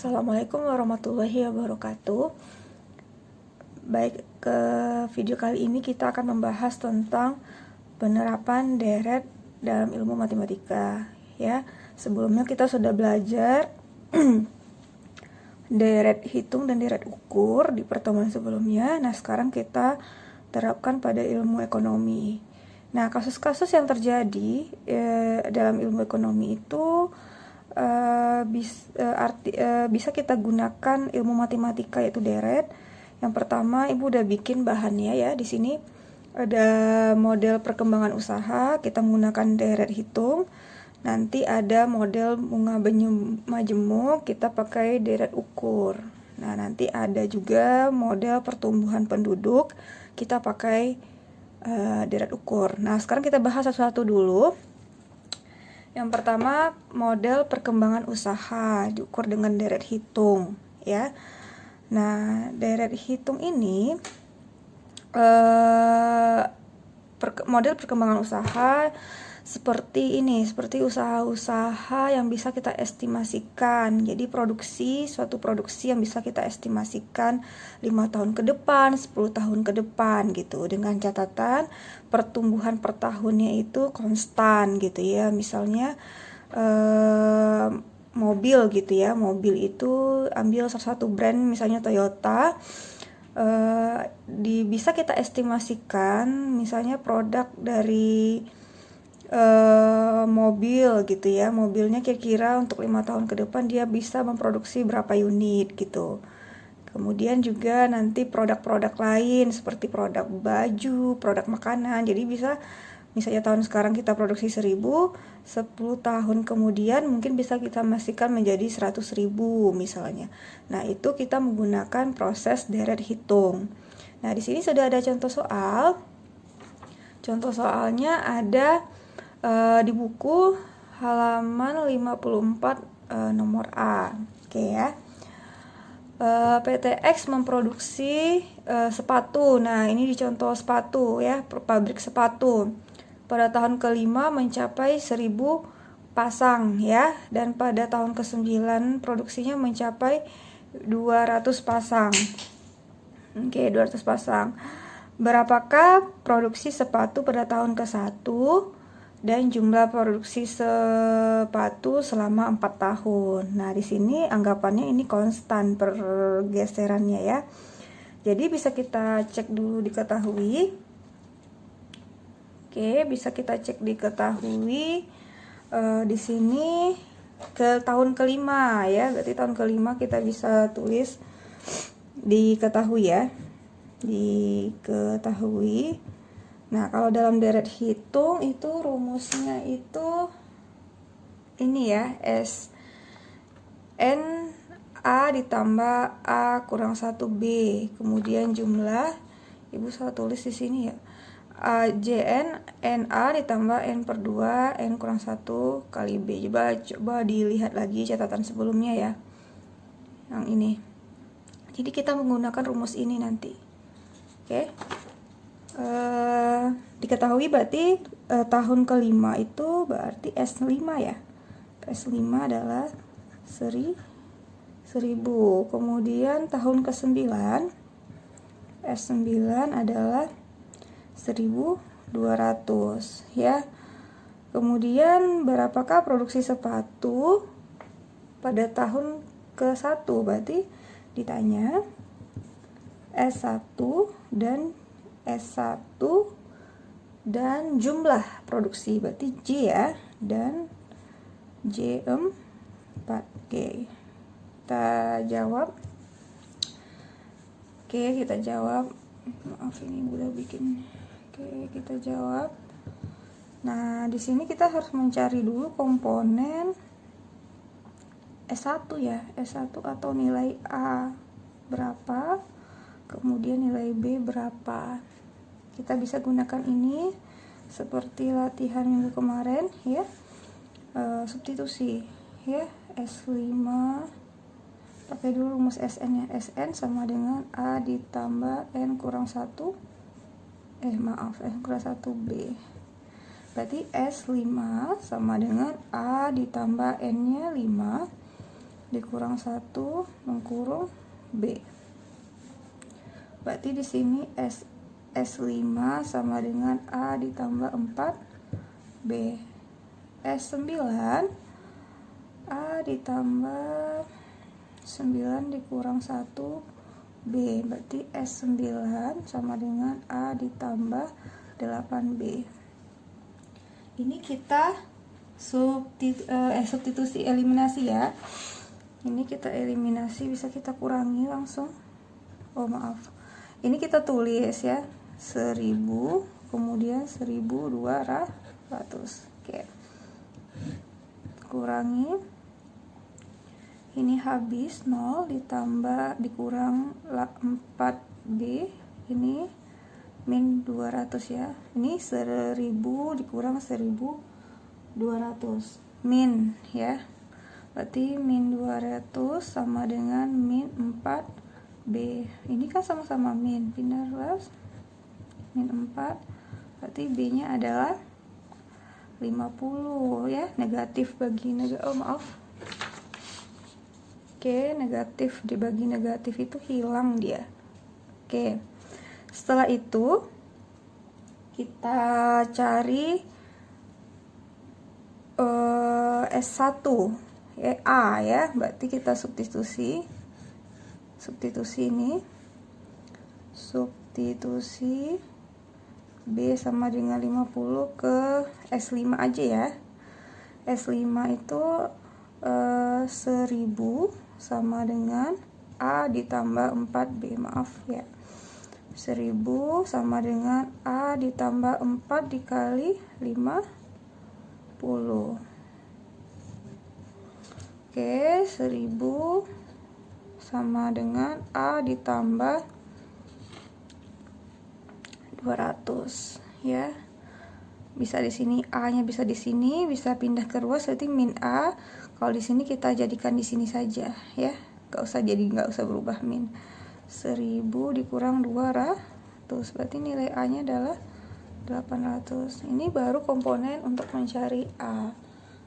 Assalamualaikum warahmatullahi wabarakatuh. Baik, ke video kali ini kita akan membahas tentang penerapan deret dalam ilmu matematika ya. Sebelumnya kita sudah belajar deret hitung dan deret ukur di pertemuan sebelumnya. Nah, sekarang kita terapkan pada ilmu ekonomi. Nah, kasus-kasus yang terjadi dalam ilmu ekonomi itu bisa kita gunakan ilmu matematika, yaitu deret. Yang pertama, Ibu udah bikin bahannya ya. Di sini ada model perkembangan usaha, kita menggunakan deret hitung. Nanti ada model bunga majemuk, kita pakai deret ukur. Nah, nanti ada juga model pertumbuhan penduduk, kita pakai deret ukur. Nah, sekarang kita bahas satu-satu dulu. Yang pertama, model perkembangan usaha diukur dengan deret hitung ya. Nah, deret hitung ini model perkembangan usaha seperti ini, seperti usaha-usaha yang bisa kita estimasikan. Jadi suatu produksi yang bisa kita estimasikan 5 tahun ke depan, 10 tahun ke depan gitu, dengan catatan pertumbuhan per tahunnya itu konstan gitu ya. Misalnya mobil gitu ya, mobil itu ambil salah satu brand misalnya Toyota. Bisa kita estimasikan misalnya produk dari mobil gitu ya, mobilnya kira-kira untuk 5 tahun ke depan dia bisa memproduksi berapa unit gitu. Kemudian juga nanti produk-produk lain seperti produk baju, produk makanan. Jadi bisa misalnya tahun sekarang kita produksi 1000, 10 tahun kemudian mungkin bisa kita pastikan menjadi 100.000 misalnya. Nah, itu kita menggunakan proses deret hitung. Nah, di sini sudah ada contoh soal. Contoh soalnya ada di buku halaman 54 nomor A. Oke ya. PT X memproduksi sepatu. Nah, ini di contoh sepatu ya, pabrik sepatu. Pada tahun ke-5 mencapai 1000 pasang ya, dan pada tahun ke-9 produksinya mencapai 200 pasang. Oke, 200 pasang. Berapakah produksi sepatu pada tahun ke-1 dan jumlah produksi sepatu selama 4 tahun. Nah, di sini anggapannya ini konstan pergeserannya ya. Jadi bisa kita cek dulu diketahui. Oke, bisa kita cek diketahui di sini ke tahun ke-5 ya. Berarti tahun ke-5 kita bisa tulis diketahui ya. Diketahui. Nah, kalau dalam deret hitung itu rumusnya itu ini ya, S N A ditambah A kurang 1B. Kemudian jumlah, Ibu salah tulis di sini ya, JN NA ditambah N per 2 N kurang 1 kali B. Coba dilihat lagi catatan sebelumnya ya, yang ini. Jadi kita menggunakan rumus ini nanti. Oke. Diketahui berarti tahun ke-5 itu berarti S5 ya. S5 adalah 1000. Kemudian tahun ke-9 S9 adalah 1200 ya. Kemudian berapakah produksi sepatu pada tahun ke-1? Berarti ditanya S1 dan S1 dan jumlah produksi, berarti J ya, dan J4G. Kita jawab. Oke, kita jawab. Maaf, ini udah bikin. Oke, kita jawab. Nah, di sini kita harus mencari dulu komponen S1 ya, S1 atau nilai A berapa, kemudian nilai B berapa. Kita bisa gunakan ini seperti latihan minggu kemarin ya, substitusi ya. S5 pakai dulu rumus SN ya, SN sama dengan A ditambah N kurang 1 N kurang 1B. Berarti S5 sama dengan A ditambah N nya 5 dikurang 1 mengkurung B. Berarti di sini S5 sama dengan A ditambah 4B. S9 A ditambah 9 dikurang 1B. Berarti S9 sama dengan A ditambah 8B. Ini kita substitusi eliminasi ya. Ini kita eliminasi, bisa kita kurangi langsung. Oh maaf, ini kita tulis ya 1000 kemudian 1200. Oke, kurangi, ini habis 0 ditambah dikurang 4B, ini min 200 ya. Ini 1000 dikurang 1200 min ya. Berarti min 200 sama dengan min 4B. Ini kan sama-sama min, pindah ruas, min 4. Berarti B nya adalah 50 ya. Negatif bagi negatif, oh maaf. Oke, negatif dibagi negatif itu hilang dia. Oke, setelah itu kita cari S1 A ya. Berarti kita substitusi ini, substitusi B sama dengan 50 ke S5 aja ya. S5 itu 1000 sama dengan A ditambah 4B, maaf ya. 1000 sama dengan A ditambah 4 dikali 50. Oke, 1000 sama dengan A ditambah 200 ya. Bisa di sini A-nya bisa di sini, bisa pindah ke ruas, berarti min A. Kalau di sini kita jadikan di sini saja ya. Nggak usah berubah min. 1000 dikurang 200, berarti nilai A-nya adalah 800. Ini baru komponen untuk mencari A.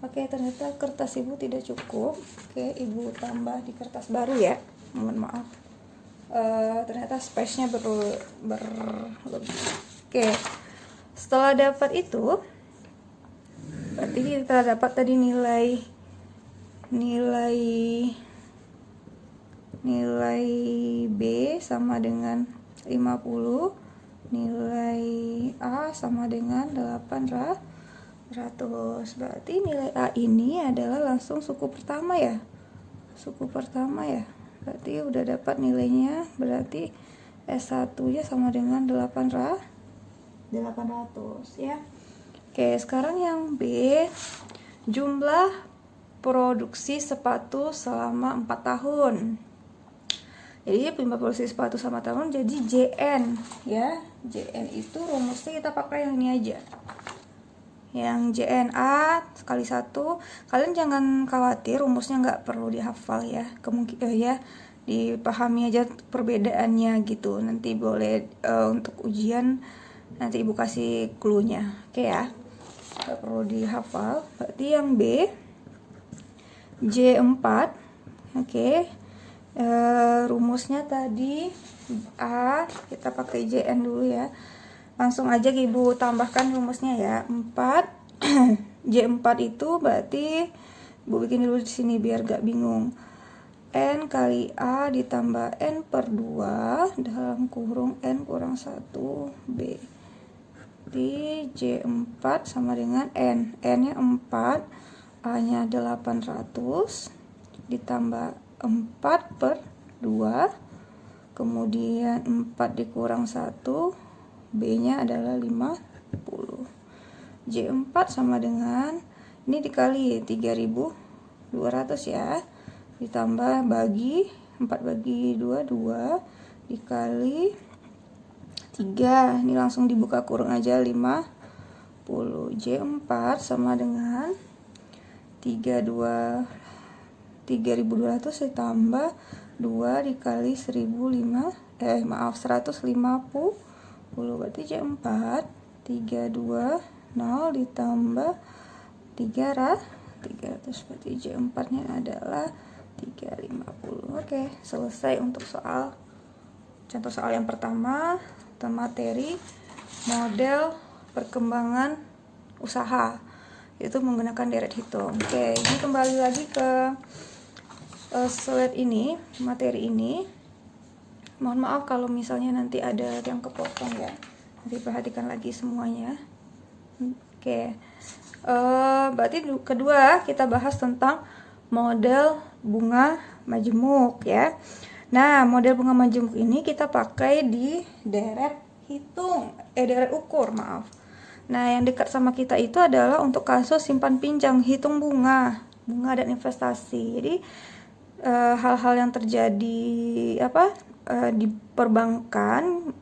Oke, ternyata kertas ibu tidak cukup. Oke, ibu tambah di kertas baru ya. Mohon maaf. Ternyata space-nya berlebih. Oke, setelah dapat itu, berarti kita dapat tadi nilai B sama dengan 50, nilai A sama dengan 800. Berarti nilai A ini adalah langsung suku pertama ya. Berarti udah dapat nilainya, berarti S1 nya sama dengan 800 ya. Oke, sekarang yang B, jumlah produksi sepatu selama 4 tahun. Jadi jumlah produksi sepatu selama tahun jadi JN ya. JN itu rumusnya kita pakai yang ini aja. Yang JNA kali 1. Kalian jangan khawatir, rumusnya nggak perlu dihafal ya. Ya dipahami aja perbedaannya gitu. Nanti boleh untuk ujian nanti ibu kasih clue-nya. Oke ya. Nggak perlu dihafal. Berarti yang B J4. Oke. Rumusnya tadi A, kita pakai JN dulu ya. Langsung aja ibu tambahkan rumusnya ya. 4 J4 itu berarti ibu bikin dulu di sini biar gak bingung. N kali A ditambah N per 2 dalam kurung N kurang 1 B. Di J4 sama dengan N. N nya 4, A nya 800 ditambah 4 per 2, kemudian 4 dikurang 1, B nya adalah 50. J4 sama dengan, ini dikali 3200 ya, ditambah bagi 4 bagi 2 dikali 3, ini langsung dibuka kurung aja 50. J4 sama dengan 3200 ditambah 2 dikali 150, berarti J4 320 ditambah 300, berarti J4 nya adalah 350. Oke, selesai untuk contoh soal yang pertama, materi model perkembangan usaha, itu menggunakan deret hitung. Oke, ini kembali lagi ke slide ini, materi ini. Mohon maaf kalau misalnya nanti ada yang kepotong ya, nanti perhatikan lagi semuanya. Oke, berarti kedua kita bahas tentang model bunga majemuk ya. Nah, model bunga majemuk ini kita pakai di deret ukur, maaf. Nah, yang dekat sama kita itu adalah untuk kasus simpan pinjam hitung bunga dan investasi. Jadi hal-hal yang terjadi di perbankan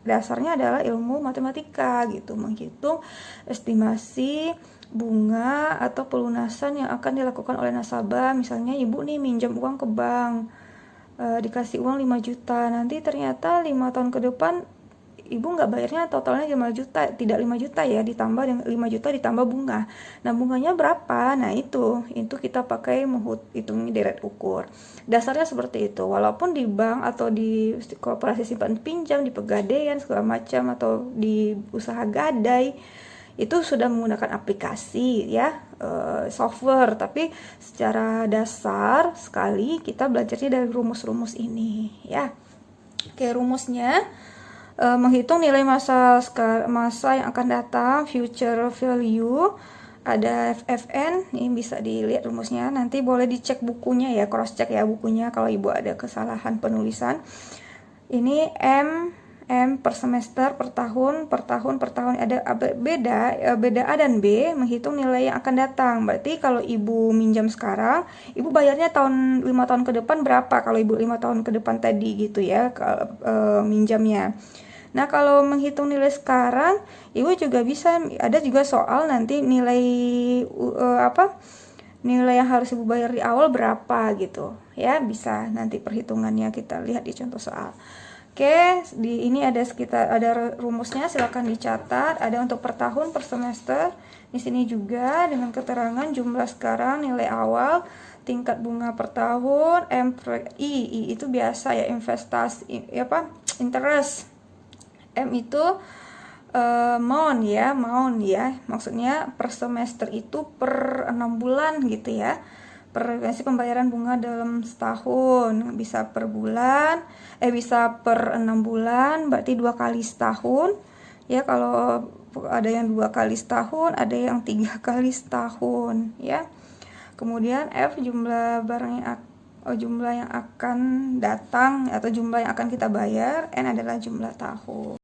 dasarnya adalah ilmu matematika gitu, menghitung estimasi bunga atau pelunasan yang akan dilakukan oleh nasabah. Misalnya ibu nih minjam uang ke bank, dikasih uang 5 juta, nanti ternyata 5 tahun ke depan ibu nggak bayarnya totalnya 5 juta, tidak 5 juta ya, ditambah dengan 5 juta ditambah bunga. Nah, bunganya berapa? Nah, itu kita pakai hitung deret ukur. Dasarnya seperti itu. Walaupun di bank atau di koperasi simpan pinjam, di pegadaian segala macam, atau di usaha gadai, itu sudah menggunakan aplikasi ya, software, tapi secara dasar sekali kita belajarnya dari rumus-rumus ini ya. Oke, rumusnya menghitung nilai masa yang akan datang, future value, ada FFN. Ini bisa dilihat rumusnya, nanti boleh dicek bukunya ya, cross check ya bukunya kalau ibu ada kesalahan penulisan. Ini M per semester, per tahun ada beda A dan B, menghitung nilai yang akan datang. Berarti kalau ibu minjam sekarang, ibu bayarnya 5 tahun ke depan berapa kalau ibu 5 tahun ke depan tadi gitu ya, minjamnya. Nah, kalau menghitung nilai sekarang, ibu juga bisa, ada juga soal nanti nilai nilai yang harus ibu bayar di awal berapa gitu ya, bisa nanti perhitungannya kita lihat di contoh soal. Oke, ini ada rumusnya, silakan dicatat. Ada untuk per tahun, per semester. Di sini juga dengan keterangan jumlah sekarang, nilai awal, tingkat bunga per tahun, M per I itu biasa ya, investasi interest. M itu amount ya, maksudnya per semester itu per 6 bulan gitu ya. Frekuensi pembayaran bunga dalam setahun, bisa per bulan, bisa per 6 bulan, berarti 2 kali setahun ya. Kalau ada yang 2 kali setahun, ada yang 3 kali setahun ya. Kemudian F jumlah barang jumlah yang akan datang atau jumlah yang akan kita bayar, N adalah jumlah tahun.